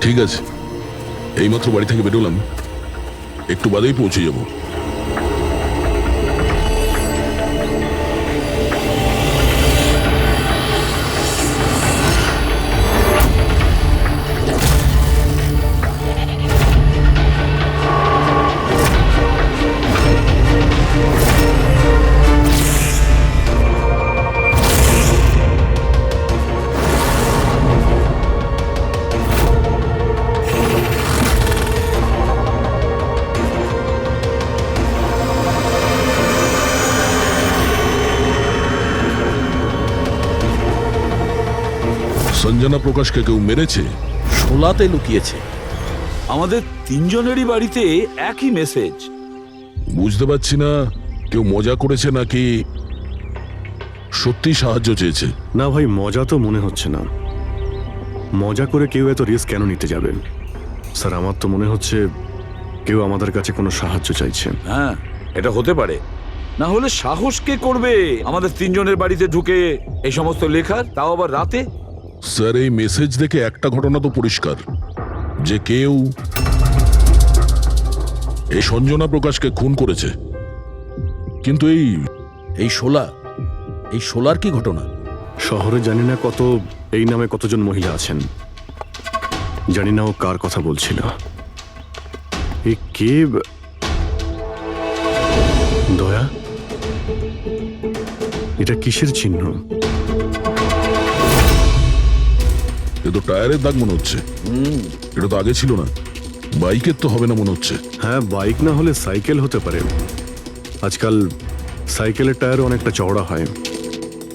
ঠিক আছে, এইমাত্র বাড়ি থেকে বেরোলাম, একটু বাদেই পৌঁছে যাব। সঞ্জনা প্রকাশকে কেউ মেরেছে? শোলাতে লুকিয়েছে। আমাদের তিনজনেরই বাড়িতে একই মেসেজ। বুঝতে পারছি না কেউ মজা করেছে নাকি সত্যি সাহায্য চেয়েছে। না ভাই, মজা তো মনে হচ্ছে না। মজা করে কেউ এত রিস্ক কেন নিতে যাবে? স্যার, আমার তো মনে হচ্ছে কেউ আমাদের কাছে কোনো সাহায্য চাইছে। হ্যাঁ, এটা হতে পারে। না হলে সাহস কে করবে আমাদের তিনজনের বাড়িতে ঢুকে এই সমস্ত লেখার, তাও আবার রাতে? স্যার, এই মেসেজ দেখে একটা ঘটনা তো পরিষ্কার, যে কেউ এই সঞ্জনা প্রকাশকে খুন করেছে। কিন্তু এই শোলার কি ঘটনা? শহরে জানি না এই নামে কতজন মহিলা আছেন, জানি না ও কার কথা বলছিল। এই কে? দয়া, এটা কিসের চিহ্ন? এ তো টায়ারের দাগ মনে হচ্ছে। এটা তো আগে ছিল না। বাইকের তো হবে না মনে হচ্ছে। হ্যাঁ, বাইক না হলে সাইকেল হতে পারে। আজকাল সাইকেলের টায়ার অনেকটা চওড়া হয়।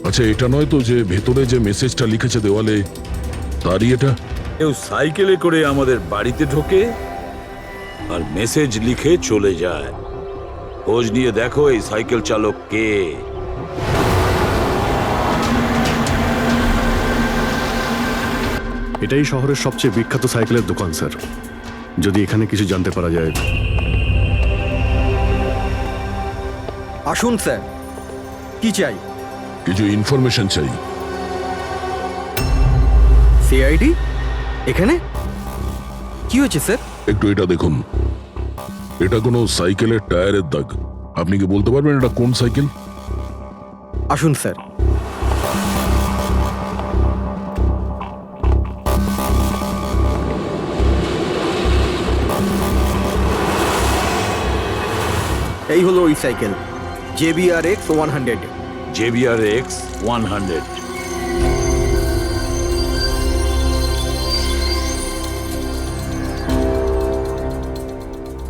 আচ্ছা, এটা নয় তো যে ভেতরে যে মেসেজটা লিখেছে দেওয়ালে, তারই এটা? কেউ সাইকেলে করে আমাদের বাড়িতে ঢোকে আর মেসেজ লিখে চলে যায়। খোঁজ নিয়ে দেখো এই সাইকেল চালক কে। এটাই শহরের সবচেয়ে বিখ্যাত সাইকেলের দোকান স্যার। যদি এখানে কিছু জানতে পারা যায়। আসুন স্যার, কি চাই? কিছু ইনফরমেশন চাই। সিআইডি এখানে? কি হয়েছে স্যার? একটু এটা দেখুন, এটা কোনো সাইকেলের টায়ারের দাগ। আপনি কি বলতে পারবেন এটা কোন সাইকেল? আসুন স্যার। এই হলো ওই সাইকেল, JBRX 100। JBRX 100।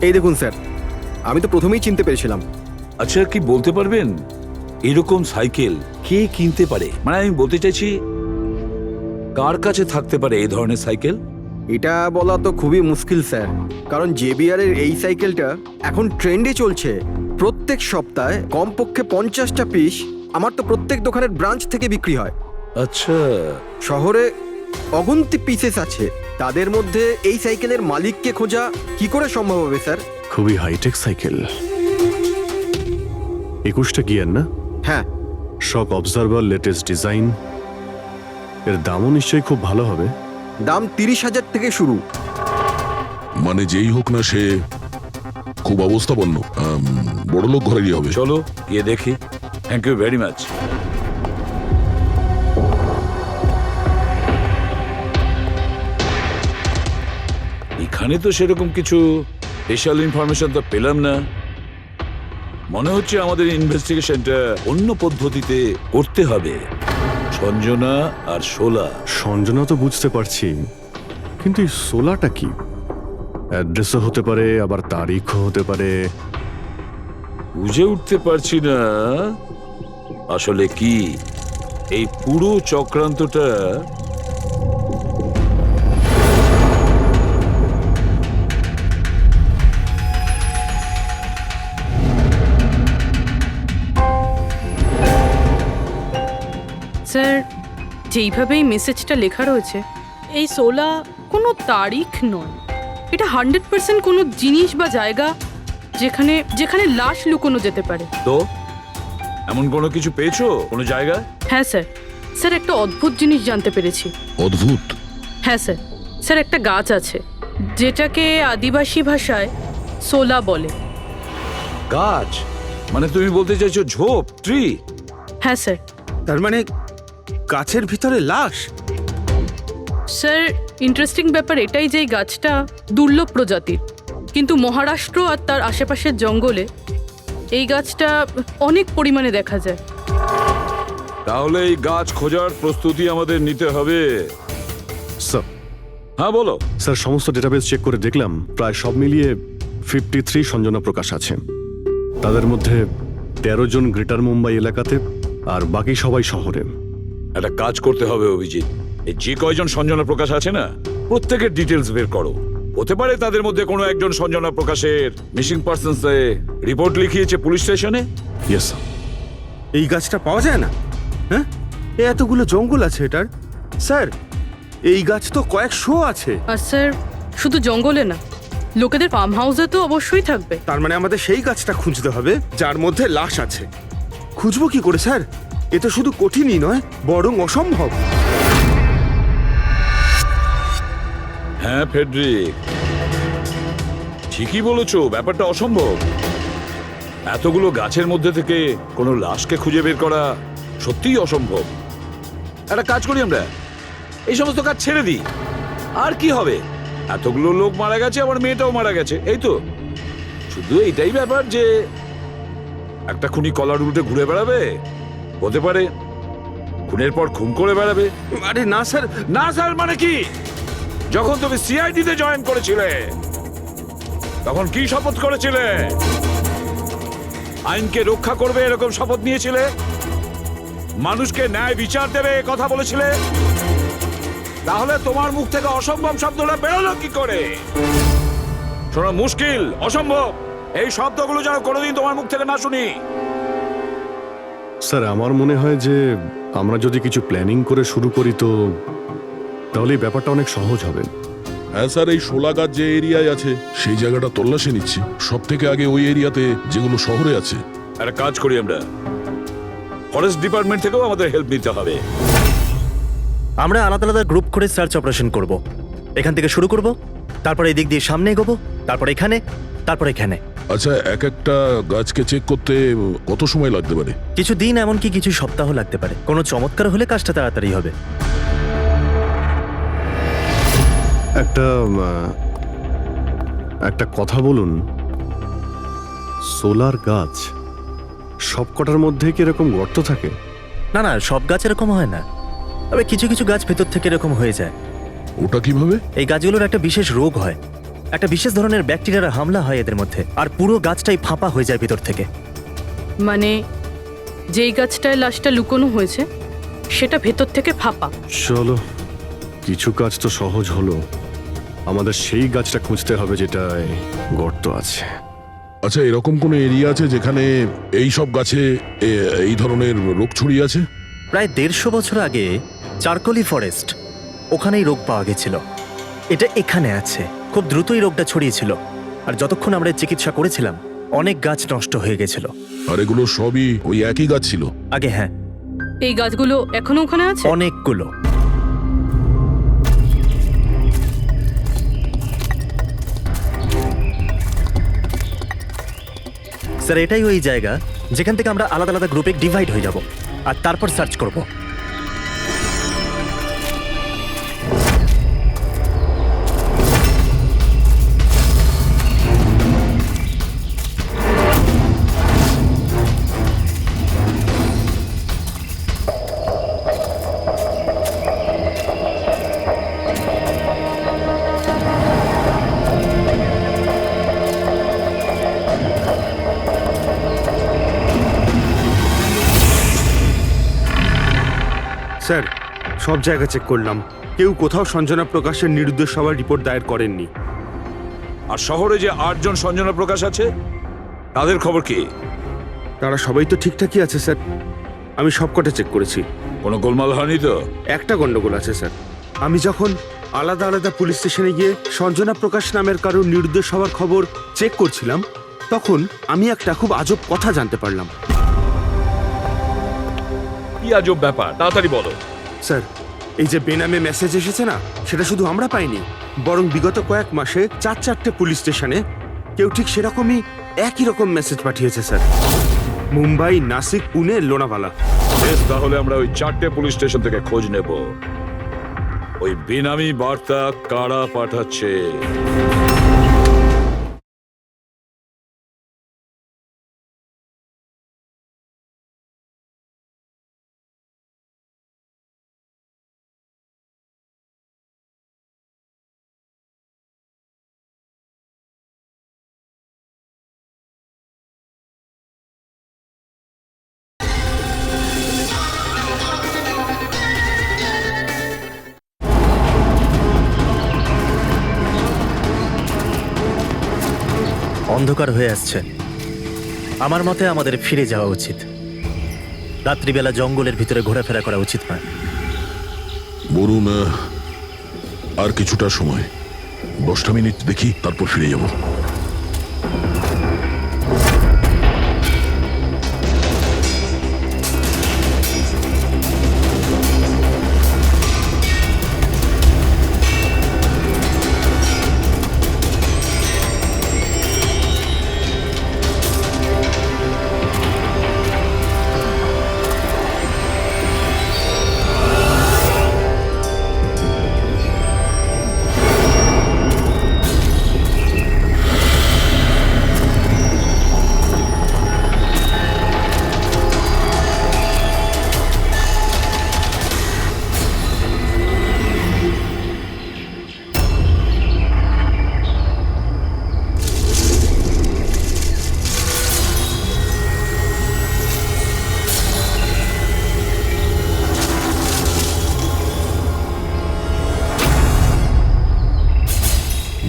এই দেখুন স্যার, আমি তো প্রথমেই চিনতে পেরেছিলাম। আচ্ছা, কি বলতে পারবেন এরকম সাইকেল কে কিনতে পারে? মানে আমি বলতে চাইছি, কার কাছে থাকতে পারে এই ধরনের সাইকেল? এটা বলা তো খুবই মুশকিল স্যার, কারণ JBR এর এই সাইকেলটা এখন ট্রেন্ডে চলছে। প্রত্যেক সপ্তাহে কমপক্ষে 50টা পিস আমার তো প্রত্যেক দোকানের ব্রাঞ্চ থেকে বিক্রি হয়। আচ্ছা, শহরে অগন্তি পিসেস আছে, তাদের মধ্যে এই সাইকেলের মালিককে খোঁজা কি করে সম্ভব হবে স্যার? খুবই হাইটেক সাইকেল। 21টা গিয়ার না? হ্যাঁ। শক অবজারভার, লেটেস্ট ডিজাইন। এর দামও নিশ্চয়ই খুব ভালো হবে। দাম 30,000 থেকে শুরু। মানে যেই হোক না, সে খুব অবস্থাপন্ন, বড়লোক ঘরেরই হবে। চলো গিয়ে দেখি। Thank you very much. এখানে তো সেরকম কিছু স্পেশাল ইনফরমেশন তো পেলাম না। মনে হচ্ছে আমাদের ইনভেস্টিগেশনটা অন্য পদ্ধতিতে করতে হবে। সঞ্জনা আর শোলা। সঞ্জনা তো বুঝতে পারছি, কিন্তু এই সোলাটা কি? অ্যাড্রেসও হতে পারে, আবার তারিখও হতে পারে। বুঝে উঠতে পারছি না আসলে কি এই পুরো চক্রান্তটা। স্যার, যেইভাবে এই মেসেজটা লেখা রয়েছে, এই 16 কোনো তারিখ নয়। এটা 100% কোনো জিনিস বা জায়গা যেখানে যেখানে লাশ লুকোনো যেতে পারে। তো এমন কোনো কিছু পেয়েছো কোনো জায়গা? হ্যাঁ স্যার, স্যার একটা অদ্ভুত জিনিস জানতে পেরেছি। অদ্ভুত? হ্যাঁ স্যার, স্যার একটা গাছ আছে যেটাকে আদিবাসী ভাষায় সোলা বলে। গাছ মানে তুমি বলতে চাইছো ঝোপ, ট্রি? হ্যাঁ স্যার। তার মানে গাছের ভিতরে লাশ? স্যার ইন্টারেস্টিং ব্যাপার এটাই যে এই গাছটা দুর্লভ প্রজাতির, কিন্তু মহারাষ্ট্র আর তার আশেপাশের জঙ্গলে এই গাছটা অনেক পরিমাণে দেখা যায়। তাহলে এই গাছ খোঁজার প্রস্তুতি আমাদের নিতে হবে। স্যার হ্যাঁ বলো। স্যার সমস্ত ডেটাবেস চেক করে দেখলাম প্রায় সব মিলিয়ে 53 সঞ্জনা প্রকাশ আছে। তাদের মধ্যে 13 জন গ্রেটার মুম্বাই এলাকাতে আর বাকি সবাই শহরে। একটা কাজ করতে হবে অভিজিৎ, এই যে কয়জন সঞ্জনা প্রকাশ আছে না প্রত্যেকের ডিটেলস বের করো। হতে পারে তাদের মধ্যে কোনো একজন সঞ্জনা প্রকাশের মিসিং পার্সনস রিপোর্ট লিখিয়েছে পুলিশ স্টেশনে। Yes sir. এই গাছটা পাওয়া যায় না? হ্যাঁ, এতগুলো জঙ্গল আছে এটার। স্যার এই গাছ তো কয়েকশো আছে। আর স্যার শুধু জঙ্গলে না, লোকেদের ফার্ম হাউসে তো অবশ্যই থাকবে। তার মানে আমাদের সেই গাছটা খুঁজতে হবে যার মধ্যে লাশ আছে। খুঁজবো কি করে স্যার? এ তো শুধু কঠিনই নয়, বরং অসম্ভব। হ্যাঁ ফেডরিক, ঠিকই বলেছো, ব্যাপারটা অসম্ভব। এতগুলো গাছের মধ্যে থেকে কোনো লাশকে খুঁজে বের করা সত্যিই অসম্ভব। একটা কাজ করি আমরা, এই সমস্ত কাজ ছেড়ে দিই। আর কি হবে, এতগুলো লোক মারা গেছে, আবার মেয়েটাও মারা গেছে, এই তো। শুধু এইটাই ব্যাপার যে একটা খুনি কলার উল্টে ঘুরে বেড়াবে, হতে পারে খুনের পর খুন করে বেড়াবে। আরে না স্যার। না স্যার মানে কি? যখন তুমি সিআইডি তে জয়েন করেছিলে তখন কি শপথ করেছিলে? আইনকে রক্ষা করবে এরকম শপথ নিয়েছিলে? মানুষকে ন্যায় বিচার দেবে এ কথা বলেছিলে? তাহলে তোমার মুখ থেকে অসম্ভব শব্দটা বেরোলো কি করে? শোনা মুশকিল, অসম্ভব, এই শব্দগুলো যেন কোনোদিন তোমার মুখ থেকে না শুনি। স্যার আমার মনে হয় যে আমরা যদি কিছু প্ল্যানিং করে শুরু করি তো তাহলে এই ব্যাপারটা অনেক সহজ হবে। হ্যাঁ স্যার, এই শোলা গাছ যে এরিয়ায় আছে সেই জায়গাটা তল্লাশি নিচ্ছি। সব থেকে আগে ওই এরিয়াতে যেগুলো শহরে আছে। একটা কাজ করি আমরা, ফরেস্ট ডিপার্টমেন্ট থেকেও আমাদের হেল্প নিতে হবে। আমরা আলাদা আলাদা গ্রুপ করে সার্চ অপারেশন করব। এখান থেকে শুরু করব, তারপর এই দিক দিয়ে সামনে এগোবো, তারপর এখানে, তারপর এখানে। আচ্ছা, এক একটা গাছকে চেক করতে কত সময় লাগতে পারে? কিছু দিন, এমনকি কিছু সপ্তাহ লাগতে পারে। কোনো চমৎকার হলে কাজটা তাড়াতাড়ি হবে। একটা কথা বলুন, সোলার গাছ সব কটার মধ্যে কি এরকম গর্ত থাকে? না না, সব গাছ এরকম হয় না, তবে কিছু কিছু গাছ ভেতর থেকে এরকম হয়ে যায়। ওটা কিভাবে? এই গাছগুলোর একটা বিশেষ রোগ হয়, একটা বিশেষ ধরনের ব্যাকটেরিয়ার হামলা হয় এদের মধ্যে, আর পুরো গাছটাই ফাঁপা হয়ে যায় ভেতর থেকে। মানে যেই গাছটায় লাশটা লুকোনো হয়েছে সেটা ভেতর থেকে ফাঁপা। চলো, কিছু কাজ তো সহজ হলো। আমাদের সেই গাছটা খুঁজতে হবে যেটায় গর্ত আছে। আচ্ছা, এরকম কোনো এরিয়া আছে যেখানে এই সব গাছে এই ধরনের রোগ ছড়িয়ে আছে? প্রায় 150 বছর আগে চারকোলি ফরেস্ট, ওখানেই রোগ পাওয়া গেছিল। এটা এখানে আছে। খুব দ্রুতই রোগটা ছড়িয়েছিল, আর যতক্ষণ আমরা চিকিৎসা করেছিলাম অনেক গাছ নষ্ট হয়ে গেছিল। আর এগুলো সবই ওই একই গাছ ছিল? আগে হ্যাঁ, এই গাছগুলো এখনো ওখানে আছে? অনেকগুলো। স্যার এটাই ওই জায়গা যেখান থেকে আমরা আলাদা আলাদা গ্রুপে ডিভাইড হয়ে যাব আর তারপর সার্চ করব। স্যার সব জায়গা চেক করলাম, কেউ কোথাও সঞ্জনা প্রকাশের নিরুদ্দেশ হওয়ার রিপোর্ট দায়ের করেননি। আর শহরে যে 8 জন সঞ্জনা প্রকাশ আছে তাদের খবর কি? তারা সবাই তো ঠিকঠাকই আছে স্যার, আমি সব কটা চেক করেছি। কোনো গোলমাল হয়নি তো? একটা গন্ডগোল আছে স্যার। আমি যখন আলাদা আলাদা পুলিশ স্টেশনে গিয়ে সঞ্জনা প্রকাশ নামের কারোর নিরুদ্দেশ হওয়ার খবর চেক করছিলাম, তখন আমি একটা খুব আজব কথা জানতে পারলাম। কি আজব ব্যাপার, তাড়াতাড়ি বলো। স্যার এই যে বেনামে মেসেজ এসেছে না, সেটা শুধু আমরা পাইনি, বরং বিগত কয়েক মাসে 4-4টে পুলিশ স্টেশনে কেউ ঠিক সেরকমই একই রকম মেসেজ পাঠিয়েছে স্যার। মুম্বাই, নাসিক, পুনে, লোনাভালা। বেশ, তাহলে আমরা ওই 4টে পুলিশ স্টেশন থেকে খোঁজ নেব ওই বেনামি বার্তা কারা পাঠাচ্ছে। অন্ধকার হয়ে আসছে। আমার মতে আমাদের ফিরে যাওয়া উচিত। রাত্রিবেলা জঙ্গলের ভিতরে ঘোরাফেরা করা উচিত নয়। বলুন, আর কিছুটা সময়, 10টা মিনিট দেখি, তারপর ফিরে যাব।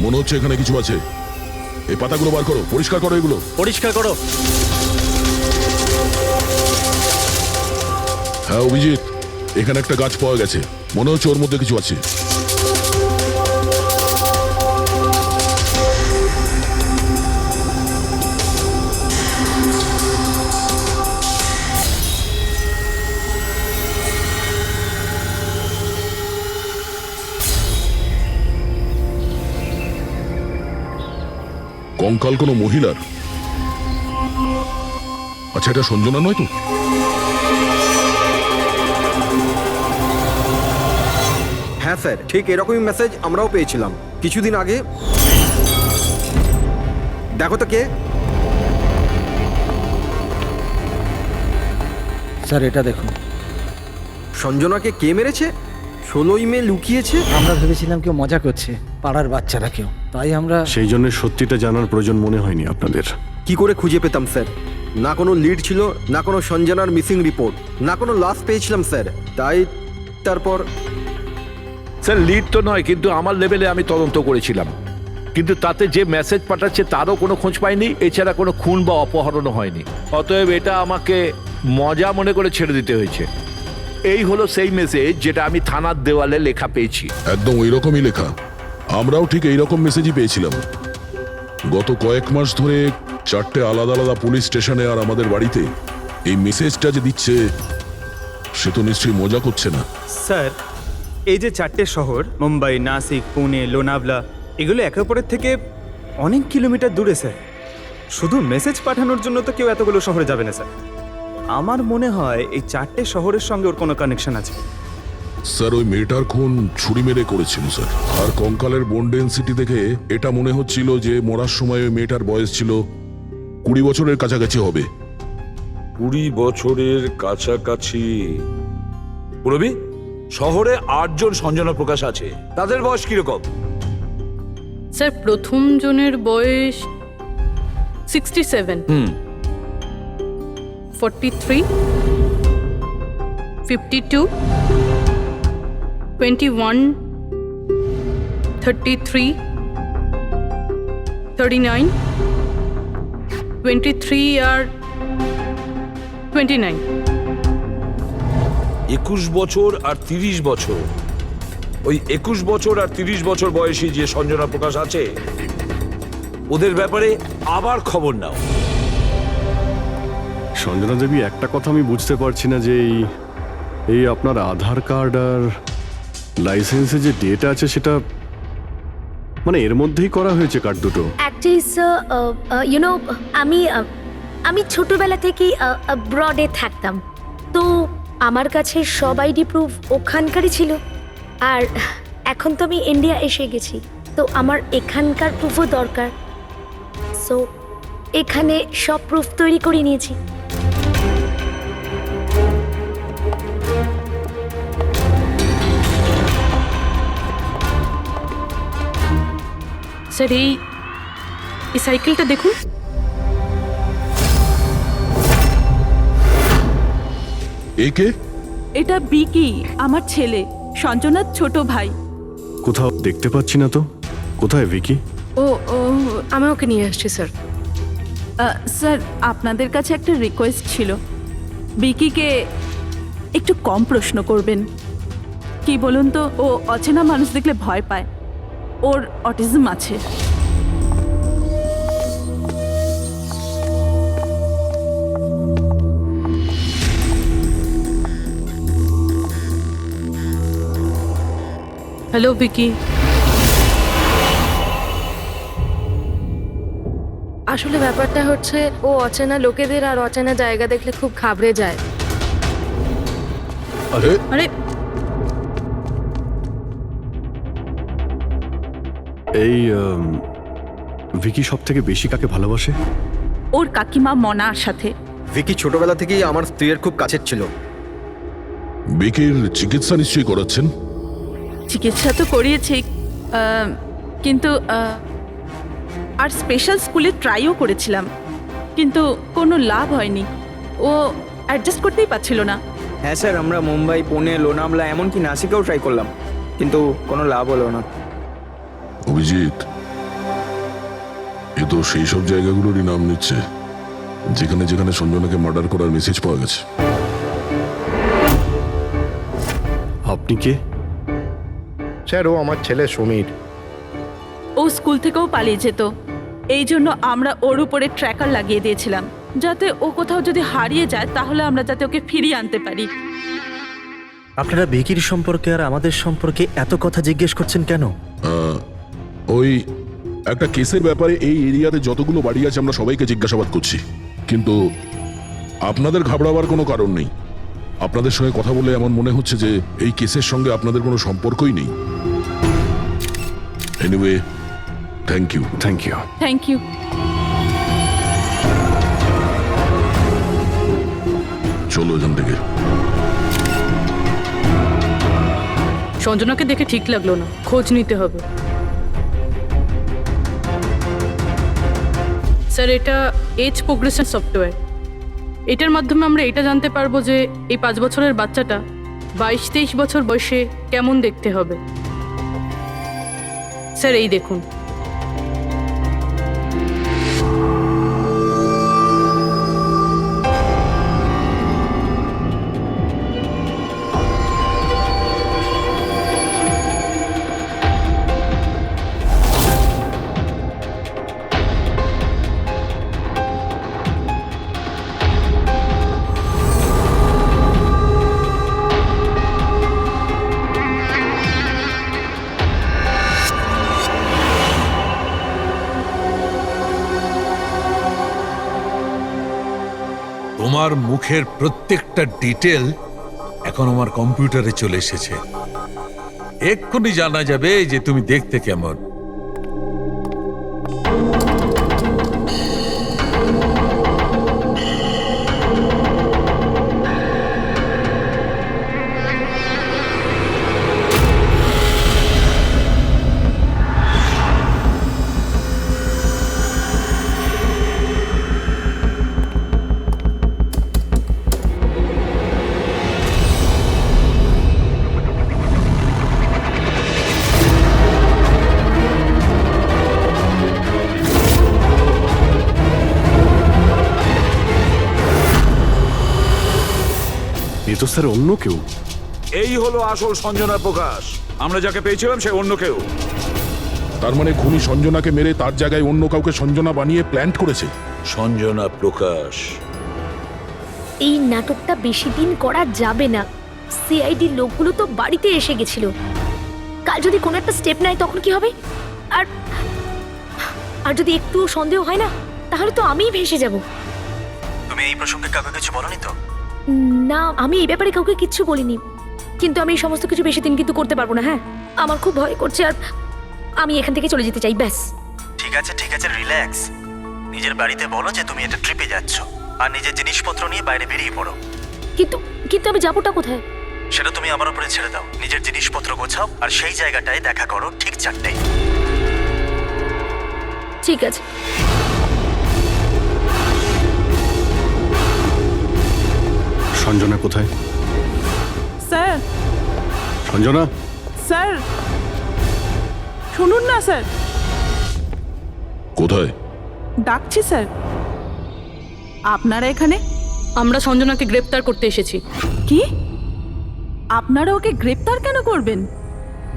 মনে হচ্ছে এখানে কিছু আছে। এই পাতাগুলো বার করো, পরিষ্কার করো এগুলো। পরিষ্কার করো। হ্যাঁ অভিজিৎ, এখানে একটা গাছ পাওয়া গেছে, মনে হচ্ছে ওর মধ্যে কিছু আছে। কঙ্কাল কোনো মহিলার? আচ্ছা, এটা সঞ্জনা নয় তো? হ্যাঁ স্যার, ঠিক এরকমই মেসেজ আমরাও পেয়েছিলাম কিছুদিন আগে। দেখো তো কে। স্যার এটা দেখুন। সঞ্জনাকে কে মেরেছে? 16ই মে লুকিয়েছে। আমরা ভেবেছিলাম কেউ মজা করছে, পাড়ার বাচ্চারা কেউ, তাই আমরা সেই জন্য সত্যিটা জানার প্রয়োজন মনে হয়নি আপনাদের। কি করে খুঁজে পেতাম স্যার? না কোনো লিড ছিল, না কোনো সঞ্জনার মিসিং রিপোর্ট, না কোনো লাশ পেয়েছিলাম স্যার। তাই তারপর স্যার লিড তো নয়, কিন্তু আমার লেভেলে আমি তদন্ত করেছিলাম, কিন্তু তাতে যে মেসেজ পাঠাচ্ছে তারও কোনো খোঁজ পাইনি, এছাড়া কোনো খুন বা অপহরণও হয়নি। অতএব এটা আমাকে মজা মনে করে ছেড়ে দিতে হয়েছে। এই হলো সেই মেসেজ যেটা আমি থানার দেওয়ালে লেখা পেয়েছি। একদম ওই রকমই লেখা। আমরাও ঠিক এইরকম মেসেজই পেয়েছিলাম। গত কয়েক মাস ধরে 4টে আলাদা আলাদা পুলিশ স্টেশনে আর আমাদের বাড়িতে এই মেসেজটা যে দিচ্ছে, সে তো নিশ্চয়ই মজা করছে না। স্যার, এই যে 4টে শহর মুম্বাই, নাসিক, পুনে, লোনাভলা, এগুলো একে অপরের থেকে অনেক কিলোমিটার দূরে স্যার। শুধু মেসেজ পাঠানোর জন্য তো কেউ এতগুলো শহরে যাবে না স্যার। আমার মনে হয় এই 4টে শহরের সঙ্গে ওর কোনো কানেকশন আছে। স্যার, ওই মেয়েটার খুন ছুরি মেরে করেছিল স্যার। আর কঙ্কালের বোন ডেন্সিটি দেখে এটা মনে হচ্ছিল যে মরার সময় ওই মেয়েটার বয়স ছিল 20 বছরের কাছাকাছি হবে। 20 বছরের কাছাকাছি। পুরবি, শহরে 8 জন সঞ্জনা প্রকাশ আছে, তাদের বয়স কিরকম? স্যার, প্রথম জনের বয়স 67, 43, 52, 21, 33, 39, 23 আর 29। 21 বছর আর 30 বছর। ওই 21 বছর আর 30 বছর বয়সী যে সঞ্জনা প্রকাশ আছে, ওদের ব্যাপারে আবার খবর নাও। সঞ্জনা দেবী, একটা কথা আমি বুঝতে পারছি না যে এই আপনার আধার কার্ড আর লাইসেন্সে যে ডেটা আছে সেটা মানে এর মধ্যেই করা হয়েছে কার্ড দুটো। অ্যাকচুয়ালি ইউনো আমি ছোটবেলা থেকেই ব্রডে থাকতাম, তো আমার কাছে সব আইডি প্রুফ ওখানকারই ছিল। আর এখন তো আমি ইন্ডিয়া এসে গেছি, তো আমার এখানকার প্রুফও দরকার। সো এখানে সব প্রুফ তৈরি করে নিয়েছি। স্যার এই সাইকেলটা দেখুন। একে এটা বিকি, আমার ছেলে, সঞ্জনার ছোট ভাই। কোথাও দেখতে পাচ্ছি না তো, কোথায় ভিকি? ও আমি ওকে নিয়ে আসছি স্যার। স্যার আপনাদের কাছে একটা রিকোয়েস্ট ছিল, বিকিকে একটু কম প্রশ্ন করবেন। কি বলুন তো, ও অচেনা মানুষ দেখলে ভয় পায়, ওর অটিজম আছে। হ্যালো বিকি। আসলে ব্যাপারটা হচ্ছে ও অচেনা লোকেদের আর অচেনা জায়গা দেখলে খুব ঘাবড়ে যায়। আরে আরে এই ভিকি সব থেকে বেশি কাকে ভালোবাসে? ওর কাকিমা মনার সাথে। ভিকি ছোটবেলা থেকেই আমার স্ত্রীর খুব কাছের ছিল। বিকির চিকিৎসা নিশ্চয়ই করাচ্ছেন? চিকিৎসা তো করিয়েছি, কিন্তু আর স্পেশাল স্কুলে ট্রাইও করেছিলাম, কিন্তু কোনো লাভ হয়নি। ও অ্যাডজাস্ট করতেই পারছিল না। হ্যাঁ স্যার, আমরা মুম্বাই, পুনে, লোনাভলা, এমনকি নাসিকেও ট্রাই করলাম, কিন্তু কোনো লাভ হলো না। অভিজিৎ, এ তো সেই সব জায়গাগুলোরই নাম নিচ্ছে যেখানে যেখানে সঞ্জনাকে মার্ডার করার মেসেজ পাওয়া গেছে। আপনি কে? স্যার, ও আমার ছেলে সমীর। ও স্কুল থেকেও পালিয়ে যেত, এই জন্য আমরা ওর উপরে ট্র্যাকার লাগিয়ে দিয়েছিলাম, যাতে ও কোথাও যদি হারিয়ে যায় তাহলে আমরা যাতে ওকে ফিরিয়ে আনতে পারি। আপনারা ভিকির সম্পর্কে আর আমাদের সম্পর্কে এত কথা জিজ্ঞেস করছেন কেন? ওই একটা কেসের ব্যাপারে এই এরিয়াতে যতগুলো বাড়ি আছে আমরা সবাইকে জিজ্ঞাসাবাদ করছি, কিন্তু আপনাদের ঘাবড়াবার কোনো কারণ নেই। আপনাদের সঙ্গে কথা বলে এমন মনে হচ্ছে যে এই কেসের সঙ্গে আপনাদের কোনো সম্পর্কই নেই। Anyway, thank you. Thank you. Thank you. চলো এখান থেকে। সঞ্জনাকে দেখে ঠিক লাগলো না, খোঁজ নিতে হবে। স্যার এটা এজ প্রোগ্রেশন সফটওয়্যার, এটার মাধ্যমে আমরা এটা জানতে পারবো যে এই 5 বছরের বাচ্চাটা 22-23 বছর বয়সে কেমন দেখতে হবে। স্যার এই দেখুন। তোমার মুখের প্রত্যেকটা ডিটেল এখন আমার কম্পিউটারে চলে এসেছে। এক্ষুনি জানা যাবে যে তুমি দেখতে কেমন। এ তো স্যার অন্য কেউ। এই হলো আসল সঞ্জনা প্রকাশ। আমরা যাকে পেয়েছিলাম সে অন্য কেউ। তার মানে খুনি সঞ্জনাকে মেরে তার জায়গায় অন্য কাউকে সঞ্জনা বানিয়ে প্ল্যান্ট করেছে। সঞ্জনা প্রকাশ। এই নাটকটা বেশি দিন করা যাবে না। সিআইডি লোকগুলো তো বাড়িতে এসে গেছিল। কাল যদি কোনো একটা স্টেপ নেয় তখন কি হবে? আর আর যদি একটুও সন্দেহ হয় না, তাহলে তো আমিই ভেসে যাব। তুমি এই প্রসঙ্গে কাউকে কিছু বলনি তো? না, আমি এই ব্যাপারে কাউকে কিচ্ছু বলিনি, কিন্তু আমি এই সমস্ত কিছু বেশি দিন কিন্তু করতে পারবো না। হ্যাঁ, আমার খুব ভয় করছে, আর আমি এখান থেকে চলে যেতে চাই, ব্যাস। ঠিক আছে, রিল্যাক্স। নিজের বাড়িতে বলো যে তুমি এটা ট্রিপে যাচ্ছ, আর নিজের জিনিসপত্র নিয়ে বাইরে বেরিয়ে পড়ো। কিন্তু কিন্তু আমি যাবোটা কোথায়? সেটা তুমি আমার উপরে ছেড়ে দাও। নিজের জিনিসপত্র গোছাও, আর সেই জায়গাটায় দেখা করো ঠিক 4টায়। ঠিক আছে। সঞ্জনা কোথায়? স্যার, সঞ্জনা, স্যার শুনুন না স্যার, কোথায়? ডাকছি স্যার। আপনারা এখানে? আমরা সঞ্জনাকে গ্রেপ্তার করতে এসেছি। কি? আপনারা ওকে গ্রেপ্তার কেন করবেন?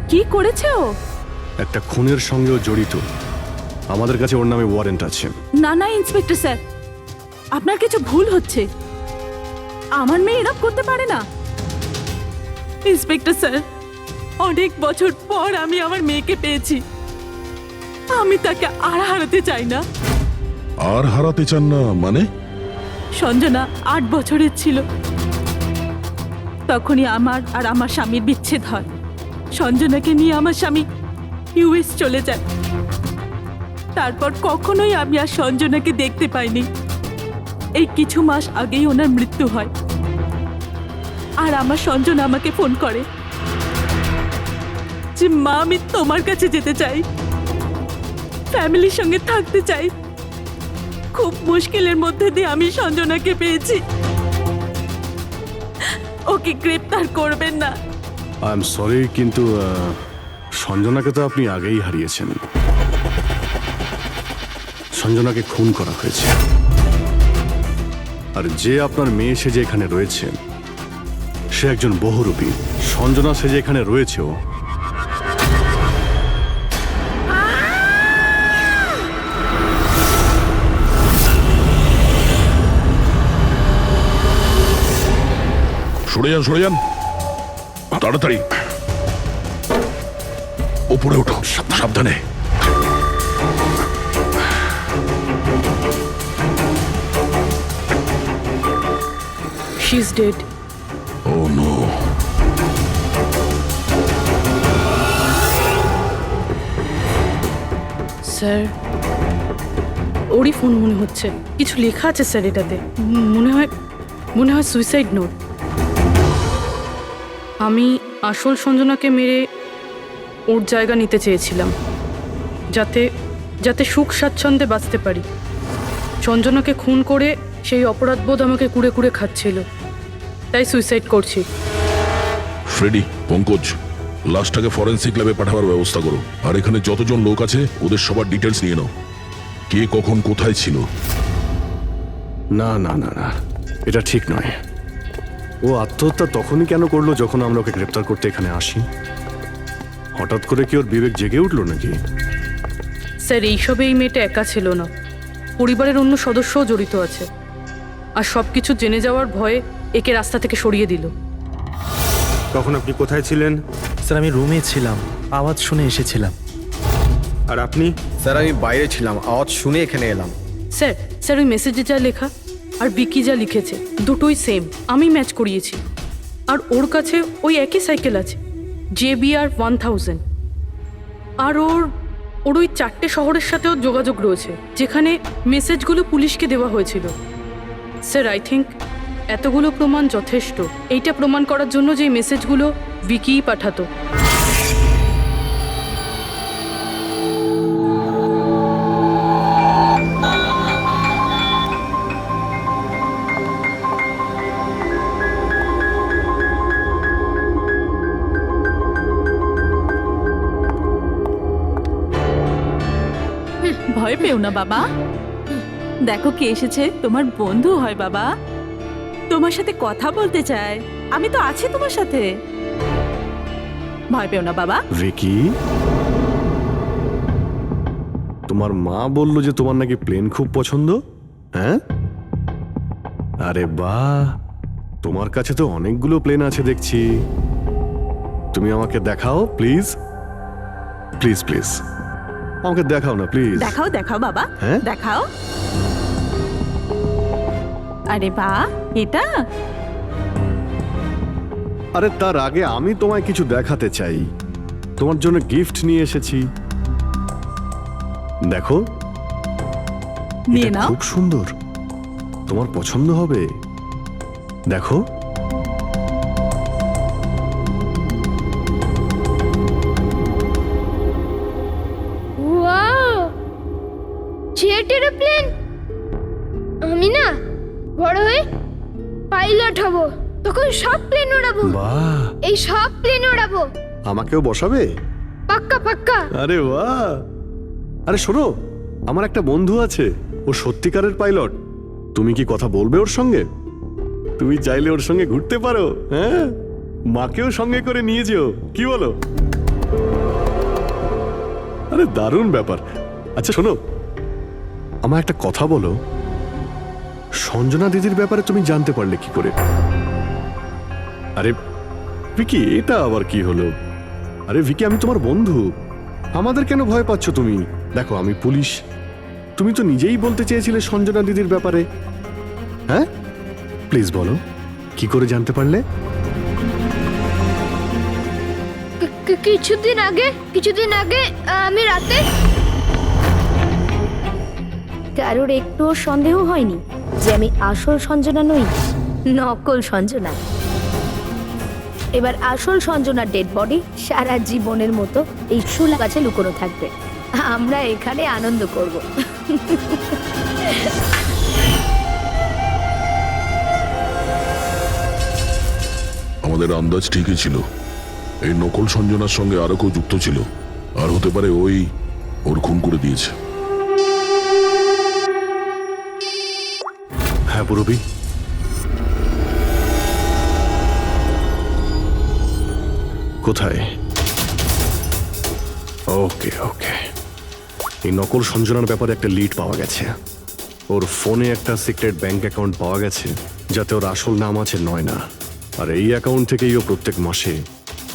কি করেছে ও? একটা খুনের সঙ্গেও জড়িত। আমাদের কাছে ওর নামে ওয়ারেন্ট আছে। না না ইন্সপেক্টর স্যার, আপনার কিছু ভুল হচ্ছে। আমার মেয়ে এরকম করতে পারে না। ইন্সপেক্টর স্যার, অনেক বছর পর আমি আমার মেয়েকে পেয়েছি। আমি তাকে আর হারাতে চাই না। আর হারাতে চান না মানে? সঞ্জনা 8 বছরের ছিল, তখনই আমার আর আমার স্বামীর বিচ্ছেদ হয়। সঞ্জনাকে নিয়ে আমার স্বামী ইউএস চলে যায়। তারপর কখনোই আমি আর সঞ্জনাকে দেখতে পাইনি। এই কিছু মাস আগেই ওনার মৃত্যু হয়। আর আমার সঞ্জনা আমাকে ফোন করে যে মা, আমি তোমার কাছে যেতে চাই, ফ্যামিলির সঙ্গে থাকতে চাই। খুব মুশকিলের মধ্যে দিয়ে আমি সঞ্জনাকে পেয়েছি। ওকে গ্রেপ্তার করবেন না। আই এম সরি, কিন্তু সঞ্জনাকে তো আপনি আগেই হারিয়েছেন। সঞ্জনাকে খুন করা হয়েছে, আর যে আপনার মেয়ে সেজে এখানে রয়েছে সে একজন বহুরূপী। সঞ্জনা সেজে এখানে রয়েছেও। সরে যান তাড়াতাড়ি। ওপরে ওঠো, সাবধানে। She is dead. Oh no. Sir, ওরই ফোন মনে হচ্ছে। কিছু লেখা আছে স্যার এটাতে। মনে হয় সুইসাইড নোট। আমি আসল সঞ্জনাকে মেরে ওর জায়গা নিতে চেয়েছিলাম, যাতে সুখ স্বাচ্ছন্দ্যে বাঁচতে পারি। সঞ্জনাকে খুন করে সেই অপরাধবোধ আমাকে কুড়ে কুড়ে খাচ্ছিল, তাই সুইসাইড করছি। ফ্রেডি, পঙ্কজ, লাশটাকে ফরেন্সিক ল্যাবে পাঠাবার ব্যবস্থা করো। আর এখানে যতজন লোক আছে ওদের সবার ডিটেলস নিয়ে নাও। কে কখন কোথায় ছিল। না না না না, এটা ঠিক নয়। ও আত্মহত্যা তখনই কেন করলো যখন আমরা ওকে গ্রেপ্তার করতে এখানে আসি? হঠাৎ করে কি ওর বিবেক জেগে উঠলো নাকি? স্যার, এইসবে এই মেয়েটা একা ছিল না, পরিবারের অন্য সদস্যও জড়িত আছে। আর সব কিছু জেনে যাওয়ার ভয়ে একে রাস্তা থেকে সরিয়ে দিল। তখন আপনি কোথায় ছিলেন? স্যার, আমি রুমে ছিলাম, আওয়াজ শুনে এসেছিলাম। আর আপনি? স্যার, আমি বাইরে ছিলাম, আওয়াজ শুনে এখানে এলাম। স্যার ওই মেসেজে যা লেখা আর বিকি যা লিখেছে দুটোই সেম। আমি ম্যাচ করিয়েছি। আর ওর কাছে ওই একই সাইকেল আছে, JBR 1000। আর ওর ওই 4টে শহরের সাথেও যোগাযোগ রয়েছে যেখানে মেসেজগুলো পুলিশকে দেওয়া হয়েছিল। স্যার, আই থিঙ্ক এতগুলো প্রমাণ যথেষ্ট এইটা প্রমাণ করার জন্য যে এই মেসেজগুলো বিকিই পাঠাতো। ভয় পেও না বাবা, দেখো কে এসেছে। তোমার বন্ধু হয় বাবা, তোমার সাথে কথা বলতে চায়। আমি তো আছি তোমার সাথে, ভয় পেও না বাবা। ভিকি, তোমার মা বলল যে তোমার নাকি প্লেন খুব পছন্দ। হ্যাঁ, আরে বাহ, তোমার কাছে তো অনেকগুলো প্লেন আছে দেখছি। তুমি আমাকে দেখাও প্লিজ। প্লিজ প্লিজ আমাকে দেখাও না প্লিজ। দেখাও দেখাও বাবা, হ্যাঁ? দেখাও। আরে বাহ, এটা আরে তার আগে আমি তোমায় কিছু দেখাতে চাই। তোমার জন্য গিফট নিয়ে এসেছি, দেখো। নিয়ে এটা নাও। খুব সুন্দর, তোমার পছন্দ হবে, দেখো। Wow, jet aeroplane! আমি না বড় হয়ে পাইলট হব, তখন সব প্লেন ওড়াবো। বাহ, এই সব প্লেন ওড়াবো, আমাকেও বসাবে? পাক্কা পাক্কা। আরে বাহ! আরে শোনো, আমার একটা বন্ধু আছে, ও সত্যিকারের পাইলট। তুমি কি কথা বলবে ওর সঙ্গে? তুমি চাইলে ওর সঙ্গে ঘুরতে পারো, হ্যাঁ? মাকেও সঙ্গে করে নিয়ে যেও, কি বলো? আরে দারুণ ব্যাপার। আচ্ছা শোনো, আমার একটা কথা বলো, সঞ্জনা দিদির ব্যাপারে তুমি জানতে পারলে কি করে? আরে ভিকি, এটা আবার কি হলো? আরে ভিকি, আমি তোমার বন্ধু, আমাদের কেন ভয় পাচ্ছ তুমি? দেখো আমি পুলিশ, তুমি তো নিজেই বলতে চেয়েছিলে সঞ্জনা দিদির ব্যাপারে, হ্যাঁ? প্লিজ বলো, কি করে জানতে পারলে? কিছুদিন আগে আমি রাতে। কারোর একটুও সন্দেহ হয়নি যে আমি আসল সঞ্জনা নই, নকল সঞ্জনা। এবার আসল সঞ্জনার ডেড বডি সারা জীবনের মতো এই শুলা গাছে লুকোনো থাকবে। আমরা এখানে আনন্দ করব। আমাদের আন্দাজ ঠিকই ছিল, এই নকল সঞ্জনার সঙ্গে আরো কেউ যুক্ত ছিল, আর হতে পারে ওই ওর খুন করে দিয়েছে। হ্যাঁ পুরবি, কোথায়? ওকে ওকে, এই নকল সঞ্জনার ব্যাপারে একটা লিড পাওয়া গেছে। ওর ফোনে একটা সিক্রেট ব্যাংক অ্যাকাউন্ট পাওয়া গেছে, যাতে ওর আসল নাম আছে নয়না। আর এই অ্যাকাউন্ট থেকেই ও প্রত্যেক মাসে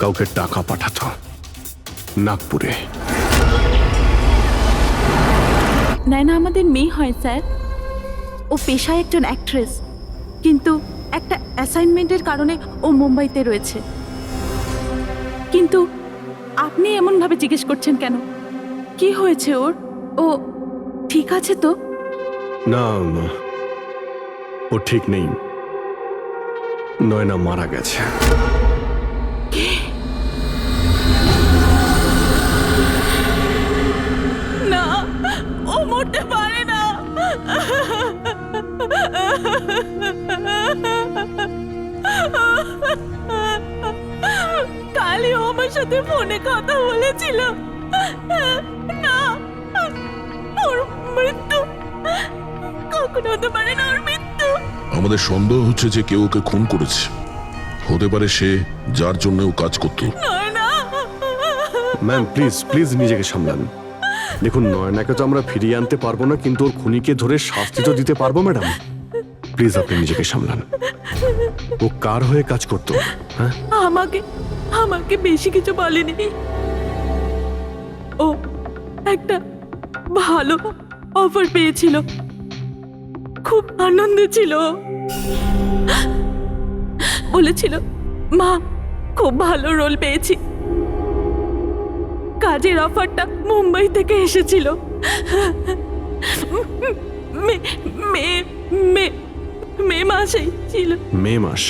কাউকে টাকা পাঠাতো নাগপুরে। নয়না আমাদের মেয়ে হয় স্যার। ও পেশায় একজন অ্যাক্ট্রেস, কিন্তু একটা অ্যাসাইনমেন্টের কারণে ও মুম্বাইতে রয়েছে। কিন্তু আপনি এমনভাবে জিজ্ঞেস করছেন কেন? কি হয়েছে ওর? ও ঠিক আছে তো? না না, ও ঠিক নেই, নয়না মারা গেছে। না, ও মরতে পারে না। কালই ও আমার সাথে ফোনে কথা বলেছিল। না, ওর মৃত্যু কখনো হতে পারে না, ওর মৃত্যু। আমাদের সন্দেহ হচ্ছে যে কেউ ওকে খুন করেছে, হতে পারে সে যার জন্য ও কাজ করত। ম্যাম প্লিজ প্লিজ নিজেকে সামলান। দেখুন, নয়নাকে তো আমরা ফিরিয়ে আনতে পারবো না, কিন্তু ওর খুনিকে ধরে শাস্তি তো দিতে পারবো ম্যাডাম। প্লিজ আপনি নিজেকে সামলান। ও কার হয়ে কাজ করতো? হ্যাঁ, আমাকে বেশি কিছু বলেনি। ও একটা ভালো অফার পেয়েছিল, খুব আনন্দে ছিল। বলেছিল, মা খুব ভালো রোল পেয়েছি। কাজের অফারটা মুম্বাই থেকে এসেছিল। মে মাসেই ছিল। মে মাস?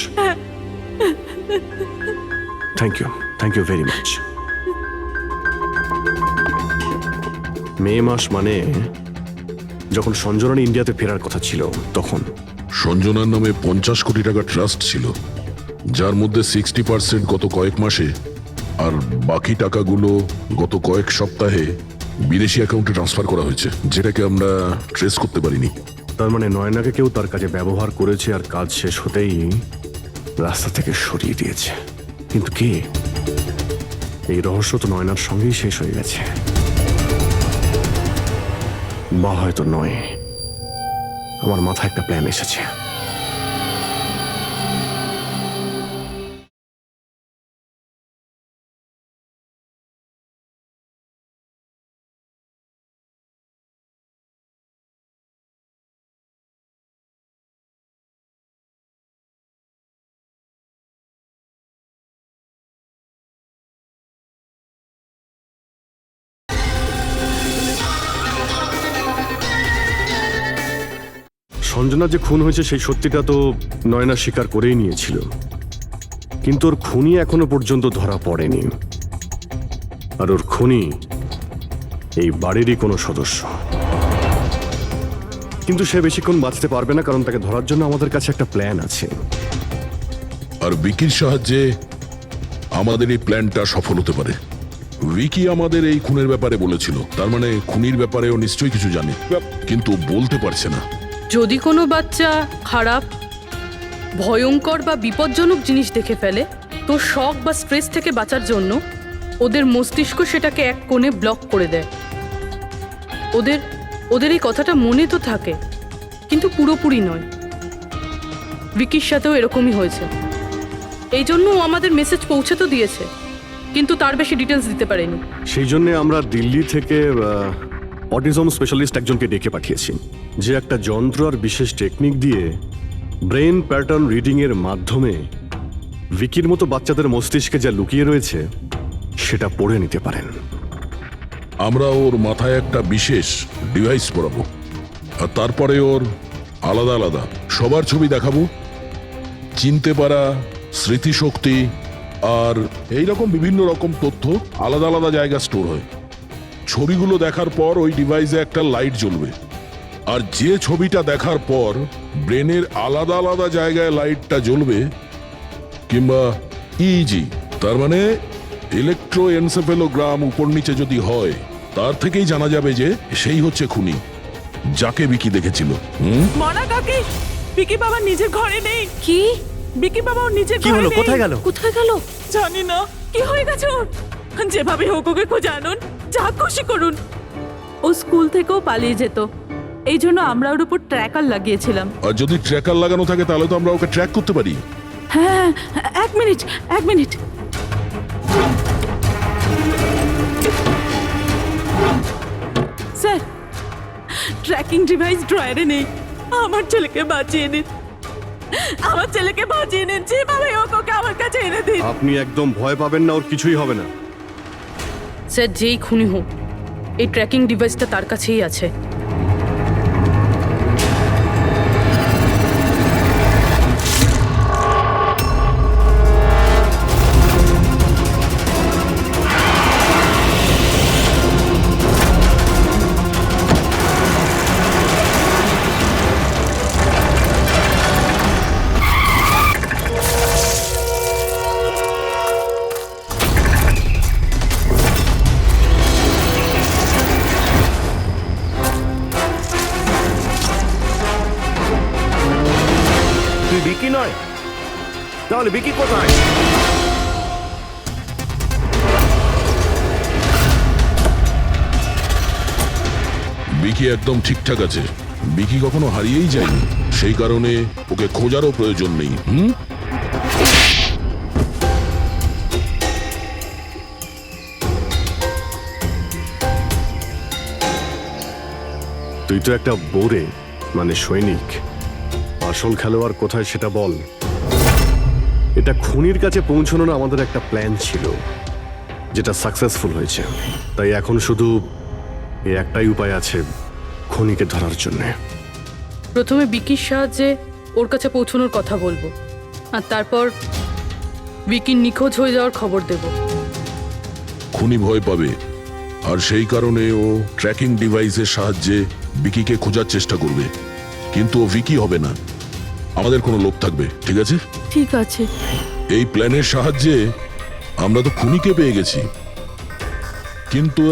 Thank you very much. May মাস মানে যখন সঞ্জনার ইন্ডিয়াতে ফেরার কথা ছিল তখন। সঞ্জনার নামে 50 কোটি টাকা ট্রাস্ট ছিল, যার মধ্যে 60% গত কয়েক মাসে আর বাকি টাকাগুলো গত কয়েক সপ্তাহে বিদেশি অ্যাকাউন্টে ট্রান্সফার করা হয়েছে, যেটাকে আমরা ট্রেস করতে পারিনি। তার মানে নয়নাকে কেউ তার কাজে ব্যবহার করেছে, আর কাজ শেষ হতেই রাস্তা থেকে সরিয়ে দিয়েছে। কিন্তু কে? এই রহস্য তো নয়নার সঙ্গেই শেষ হয়ে গেছে, বা হয়তো নয়। আমার মাথায় একটা প্ল্যান এসেছে। সঞ্জনা যে খুন হয়েছে সেই সত্যিটা তো নয়না স্বীকার করেই নিয়েছিল, কিন্তু ওর খুনি এখনো পর্যন্ত ধরা পড়েনি। আর ওর খুনি এই বাড়িরই কোনো সদস্য। কিন্তু সে বেশিক্ষণ বাঁচতে পারবে না, কারণ তাকে ধরার জন্য আমাদের কাছে একটা প্ল্যান আছে। আর বিকির সাহায্যে আমাদের এই প্ল্যানটা সফল হতে পারে। উইকি আমাদের এই খুনের ব্যাপারে বলেছিল, তার মানে খুনির ব্যাপারেও নিশ্চয়ই কিছু জানে, কিন্তু বলতে পারছে না। যদি কোনো বাচ্চা খারাপ, ভয়ঙ্কর বা বিপজ্জনক জিনিস দেখে ফেলে, তো শক বা স্ট্রেস থেকে বাঁচার জন্য ওদের মস্তিষ্ক সেটাকে এক কোণে ব্লক করে দেয়। ওদের এই কথাটা মনে তো থাকে, কিন্তু পুরোপুরি নয়। ভিকির সাথেও এরকমই হয়েছে। এই জন্য ও আমাদের মেসেজ পৌঁছে তো দিয়েছে, কিন্তু তার বেশি ডিটেলস দিতে পারেনি। সেই জন্য আমরা দিল্লি থেকে অটিজম স্পেশালিস্ট একজনকে ডেকে পাঠিয়েছি, যে একটা যন্ত্র আর বিশেষ টেকনিক দিয়ে ব্রেন প্যাটার্ন রিডিং এর মাধ্যমে ভিকির মতো বাচ্চাদের মস্তিষ্কে যা লুকিয়ে রয়েছে সেটা পড়ে নিতে পারেন। আমরা ওর মাথায় একটা বিশেষ ডিভাইস পরাবো, আর তারপরে ওর আলাদা আলাদা সবার ছবি দেখাবো। চিনতে পারা, স্মৃতিশক্তি আর এইরকম বিভিন্ন রকম তথ্য আলাদা আলাদা জায়গা স্টোর হয়। ছবিগুলো দেখার পর ওই ডিভাইসে একটা লাইট জ্বলবে, আর যে ছবিটা দেখার পর ব্রেনের আলাদা আলাদা জায়গায় লাইটটা জ্বলবে, কিংবা ইজি তার মানে ইলেকট্রোএনসেফেলোগ্রাম উপর নিচে যদি হয়, তার থেকেই জানা যাবে যে সেই হচ্ছে খুনি, যাকে বিকি দেখেছিল। মনা কাকি, বিকি বাবা নিজের ঘরে নেই। কি? বিকি বাবা ওর নিজের কি ঘরে হলো? নেই। কোথায় গেল? কোথায় গেল? জানি না কি হয়ে গেছে ওর। যেভাবে হোক ওকে খুঁজে আনুন, যা খুশি করুন। ও স্কুল থেকেও পালিয়ে যেত, এই জন্য আমরা ওর উপর ট্র্যাকার লাগিয়েছিলাম। আর যদি ট্র্যাকার লাগানো থাকে তাহলে তো আমরা ওকে ট্র্যাক করতে পারি। হ্যাঁ, এক মিনিট। স্যার, ট্র্যাকিং ডিভাইস ড্রয়ারে নেই। আমার ছেলেকে বাঁচিয়ে নিন, যেভাবে হোক ওকে আমার কাছে এনে দিন। আপনি একদম ভয় পাবেন না, ওর কিছুই হবে না। স্যার, যেই খুনি হোক, এই ট্র্যাকিং ডিভাইসটা তার কাছেই আছে। তুই বিকি নয়, তাহলে বিকি কোথায়? বিকি একদম ঠিকঠাক আছে। বিকি কখনো হারিয়েই যায়নি, সেই কারণে ওকে খোঁজারও প্রয়োজন নেই। তুই তো একটা বোরে, মানে সৈনিক। আসল খেলোয়াড় কোথায় সেটা বল। এটা খুনির কাছে পৌঁছানোর আমাদের একটা প্ল্যান ছিল, যেটা সাকসেসফুল হয়েছে। তাই এখন শুধু এই একটাই উপায় আছে খুনিকে ধরার জন্য। প্রথমে বিকির সাহায্যে ওর কাছে পৌঁছানোর কথা বলবো, আর তারপর বিকির নিখোঁজ হয়ে যাওয়ার খবর দেব। খুনি ভয় পাবে, আর সেই কারণে ও ট্র্যাকিং ডিভাইসের সাহায্যে বিকিকে খোঁজার চেষ্টা করবে, কিন্তু ও বিকি হবে না। আমাদের কোনো লোক থাকবে, ঠিক আছে? ঠিক আছে। এই প্ল্যানের সাহায্যে আমরা তো খুনিকে পেয়ে গেছি, কিন্তু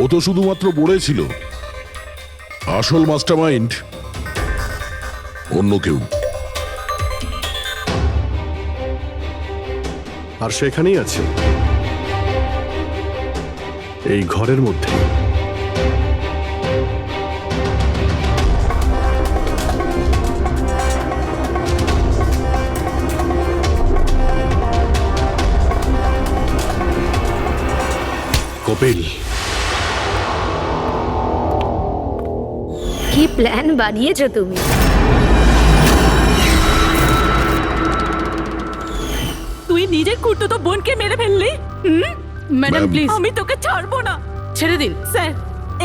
ও তো শুধুমাত্র বলেছিল। আসল মাস্টারমাইন্ড অন্য কেউ। আর সেখানেই আছে, এই ঘরের মধ্যে। কপিল, কি প্ল্যান বানিয়েছো তুমি? তুই নিজের খুঁড়তুতো বোনকে মেরে ফেললি। ম্যাডাম প্লিজ, আমি তোকে ছাড়বো না। ছেড়ে দিন। স্যার,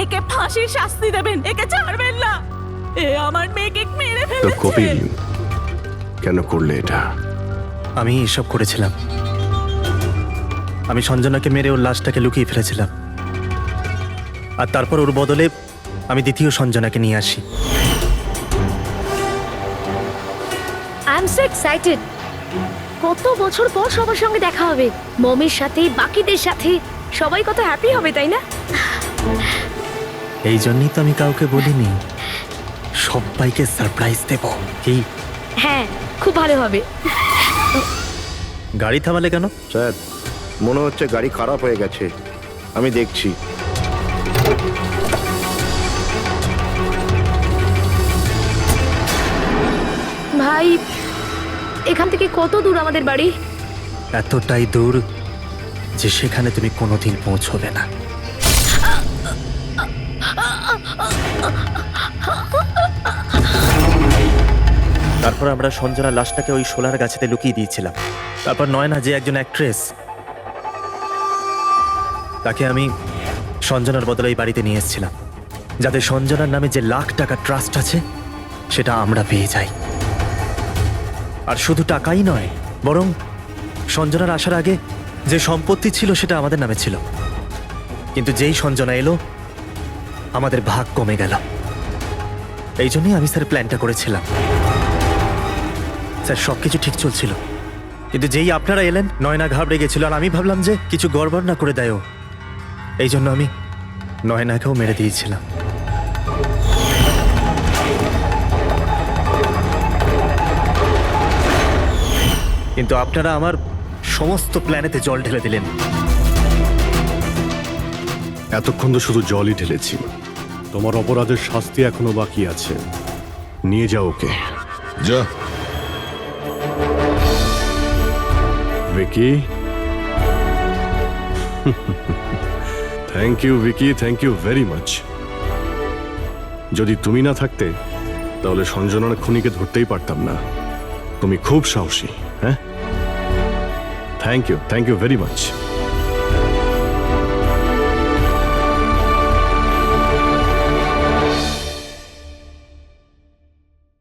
একে ফাঁসির শাস্তি দেবেন, একে ছাড়বেন না। এ আমার মেয়েকে মেরে তো ফেলেছে। কপিল কেন করলে এটা? আমি এসব করেছিলাম। আমি সঞ্জনাকে মেরে ওর লাশটাকে লুকিয়ে ফেলেছিলাম, আর তারপর ওর বদলে আমি দ্বিতীয় সঞ্জনাকে নিয়ে আসি। I am so excited. কত বছর পর সবার সঙ্গে দেখা হবে, মমির সাথে, বাকিদের সাথে, সবাই কত হ্যাপি হবে, তাই না? এই জন্যই তো আমি কাউকে বলিনি, সবাইকে সারপ্রাইজ দেব। কি হ্যাঁ, খুব ভালো হবে। গাড়ি থামালে কেন? স্যার মনে হচ্ছে গাড়ি খারাপ হয়ে গেছে, আমি দেখছি। ভাই, এখান থেকে কত দূর আমাদের বাড়ি? এতটাই দূর যে সেখানে তুমি কোনোদিন পৌঁছবে না। তারপর আমরা সঞ্জনা লাশটাকে ওই শোলার গাছেতে লুকিয়ে দিয়েছিলাম। তারপর নয়না, যে একজন অ্যাক্ট্রেস, তাকে আমি সঞ্জনার বদলে এই বাড়িতে নিয়ে এসেছিলাম, যাতে সঞ্জনার নামে যে লাখ টাকা ট্রাস্ট আছে সেটা আমরা পেয়ে যাই। আর শুধু টাকাই নয়, বরং সঞ্জনার আসার আগে যে সম্পত্তি ছিল সেটা আমাদের নামে ছিল, কিন্তু যেই সঞ্জনা এলো আমাদের ভাগ কমে গেল। এই জন্যই আমি স্যার প্ল্যানটা করেছিলাম। স্যার সবকিছু ঠিক চলছিল, কিন্তু যেই আপনারা এলেন নয়না ঘাবড়ে গেছিল, আর আমি ভাবলাম যে কিছু গড়বড় না করে দেয় ও। এই জন্য আমি নয়নাকেও মেরে দিয়েছিলাম। কিন্তু আপনারা আমার সমস্ত প্ল্যানেতে জল ঢেলে দিলেন। এতক্ষণ তো শুধু জলই ঢেলেছি। তোমার অপরাধের শাস্তি এখনো বাকি আছে। নিয়ে যাও ওকে। যা। Vicky, thank you Vicky, thank you very much. যদি তুমি না থাকতে তাহলে সঞ্জনার খুনিকে ধরতেই পারতাম না। তুমি খুব সাহসী। হ্যাঁ, থ্যাংক ইউ ভেরি মাচ।